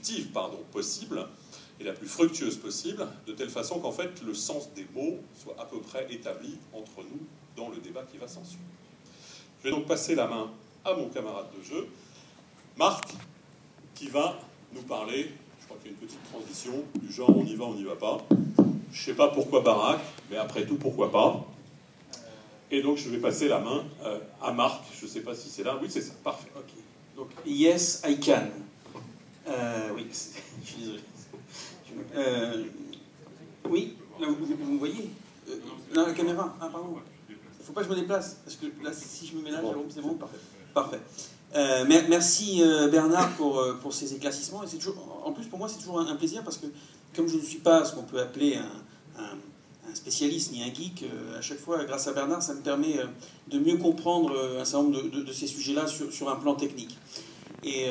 productive, possible, et la plus fructueuse possible, de telle façon qu'en fait le sens des mots soit à peu près établi entre nous dans le débat qui va s'ensuivre. Je vais donc passer la main à mon camarade de jeu, Marc, qui va nous parler, je crois qu'il y a une petite transition, du genre on y va pas. Je ne sais pas pourquoi Barak, mais après tout, pourquoi pas. Et donc je vais passer la main à Marc, je ne sais pas si c'est là, oui c'est ça, parfait. Okay. Donc, yes, I can. Oui, je suis désolé. Oui, là, vous me voyez Là, la caméra. Ah, pardon. Il ne faut pas que je me déplace, parce que là, si je me mets là, c'est bon. Parfait. Merci Bernard pour ces éclaircissements. Et c'est toujours, en plus, pour moi, c'est toujours un plaisir, parce que comme je ne suis pas ce qu'on peut appeler un spécialiste ni un geek, à chaque fois, grâce à Bernard, ça me permet de mieux comprendre un certain nombre de ces sujets-là sur un plan technique. Et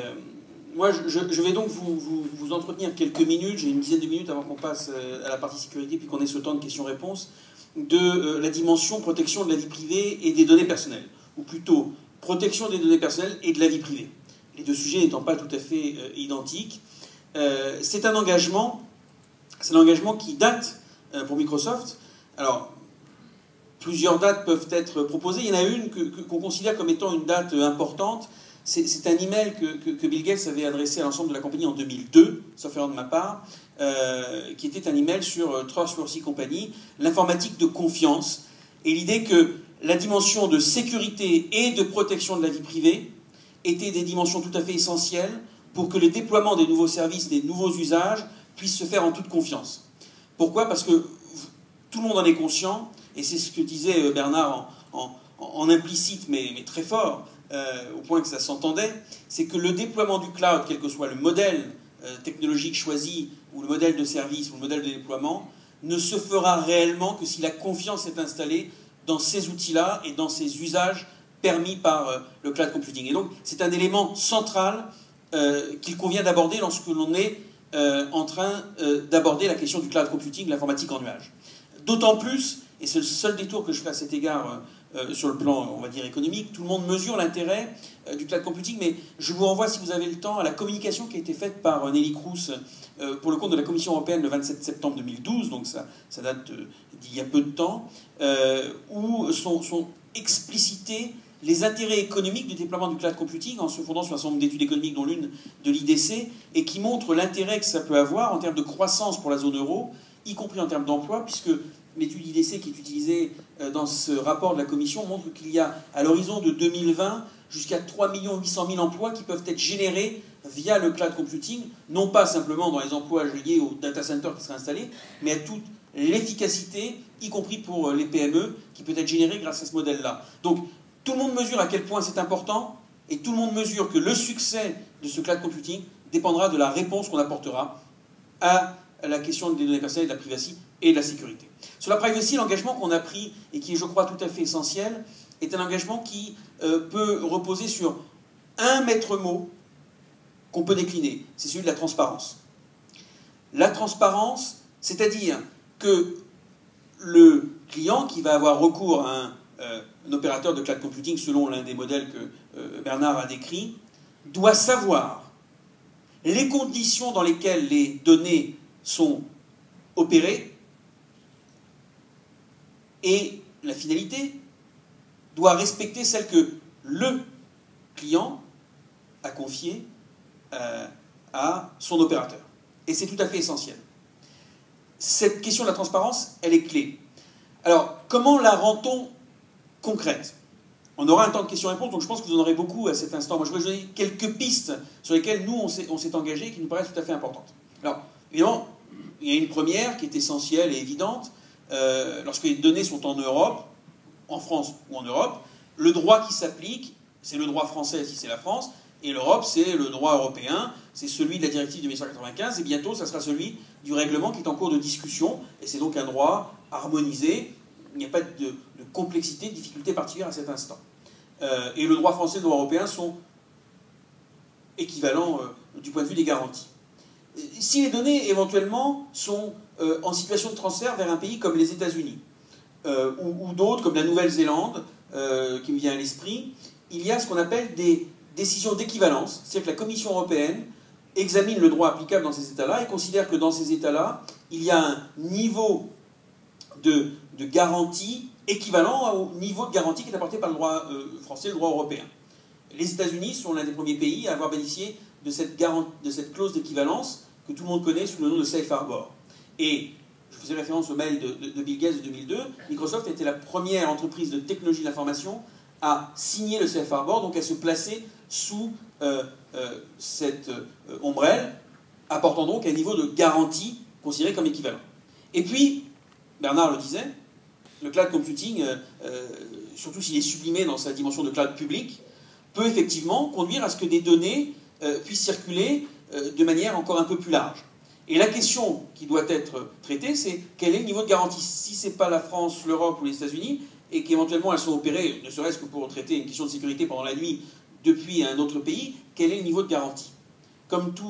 moi, je vais donc vous entretenir quelques minutes, j'ai une dizaine de minutes avant qu'on passe à la partie sécurité, puis qu'on ait ce temps de questions-réponses, de la dimension protection de la vie privée et des données personnelles, ou plutôt protection des données personnelles et de la vie privée. Les deux sujets n'étant pas tout à fait identiques. C'est un engagement qui date pour Microsoft. Alors, plusieurs dates peuvent être proposées. Il y en a une qu'on considère comme étant une date importante. C'est un email que Bill Gates avait adressé à l'ensemble de la compagnie en 2002, sauf erreur de ma part, qui était un email sur Trustworthy Company, l'informatique de confiance, et l'idée que la dimension de sécurité et de protection de la vie privée étaient des dimensions tout à fait essentielles pour que le déploiement des nouveaux services, des nouveaux usages, puisse se faire en toute confiance. Pourquoi ? Parce que tout le monde en est conscient, et c'est ce que disait Bernard en implicite, mais très fort, au point que ça s'entendait, c'est que le déploiement du cloud, quel que soit le modèle technologique choisi, ou le modèle de service, ou le modèle de déploiement, ne se fera réellement que si la confiance est installée dans ces outils-là et dans ces usages permis par le cloud computing. Et donc, c'est un élément central qu'il convient d'aborder lorsque l'on est en train d'aborder la question du cloud computing, l'informatique en nuage. D'autant plus, et c'est le seul détour que je fais à cet égard sur le plan, on va dire, économique, tout le monde mesure l'intérêt du cloud computing, mais je vous renvoie, si vous avez le temps, à la communication qui a été faite par Neelie Kroes pour le compte de la Commission européenne le 27 septembre 2012, donc ça date d'il y a peu de temps, où sont explicités les intérêts économiques du déploiement du cloud computing en se fondant sur un certain nombre d'études économiques, dont l'une de l'IDC, et qui montrent l'intérêt que ça peut avoir en termes de croissance pour la zone euro, y compris en termes d'emploi, puisque l'étude IDC qui est utilisée dans ce rapport de la Commission montre qu'il y a, à l'horizon de 2020, jusqu'à 3 800 000 emplois qui peuvent être générés via le cloud computing, non pas simplement dans les emplois liés au data center qui seraient installés, mais à toute l'efficacité, y compris pour les PME, qui peut être générée grâce à ce modèle-là. Donc, tout le monde mesure à quel point c'est important, et tout le monde mesure que le succès de ce cloud computing dépendra de la réponse qu'on apportera à la question des données personnelles, de la privacy et de la sécurité. Sur la privacy, l'engagement qu'on a pris, et qui est, je crois, tout à fait essentiel, est un engagement qui peut reposer sur un maître mot qu'on peut décliner, c'est celui de la transparence. La transparence, c'est-à-dire que le client qui va avoir recours à un opérateur de cloud computing, selon l'un des modèles que Bernard a décrit, doit savoir les conditions dans lesquelles les données sont opérées et la finalité doit respecter celle que le client a confiée à son opérateur. Et c'est tout à fait essentiel. Cette question de la transparence, elle est clé. Alors, comment la rend-on concrète ? On aura un temps de questions-réponses, donc je pense que vous en aurez beaucoup à cet instant. Moi, je vais vous donner quelques pistes sur lesquelles nous, on s'est engagé et qui nous paraissent tout à fait importantes. Alors, évidemment, il y a une première qui est essentielle et évidente. Lorsque les données sont en Europe, en France ou en Europe, le droit qui s'applique, c'est le droit français si c'est la France, et l'Europe, c'est le droit européen, c'est celui de la directive de 1995, et bientôt, ça sera celui du règlement qui est en cours de discussion, et c'est donc un droit harmonisé. Il n'y a pas de complexité, de difficulté particulière à cet instant. Et le droit français et le droit européen sont équivalents du point de vue des garanties. Si les données, éventuellement, sont en situation de transfert vers un pays comme les États-Unis, ou d'autres, comme la Nouvelle-Zélande, qui me vient à l'esprit, il y a ce qu'on appelle des décisions d'équivalence, c'est-à-dire que la Commission européenne examine le droit applicable dans ces États-là et considère que dans ces États-là, il y a un niveau de garantie équivalent au niveau de garantie qui est apporté par le droit français, le droit européen. Les États-Unis sont l'un des premiers pays à avoir bénéficié de cette clause d'équivalence que tout le monde connaît sous le nom de Safe Harbor. Et je faisais référence au mail de Bill Gates de 2002. Microsoft était la première entreprise de technologie de l'information à signer le Safe Harbor, donc à se placer sous cette ombrelle, apportant donc un niveau de garantie considéré comme équivalent. Et puis, Bernard le disait, le cloud computing, surtout s'il est sublimé dans sa dimension de cloud public, peut effectivement conduire à ce que des données puissent circuler de manière encore un peu plus large. Et la question qui doit être traitée, c'est quel est le niveau de garantie? Si ce n'est pas la France, l'Europe ou les États-Unis, et qu'éventuellement elles sont opérées, ne serait-ce que pour traiter une question de sécurité pendant la nuit depuis un autre pays, quel est le niveau de garantie? Comme tout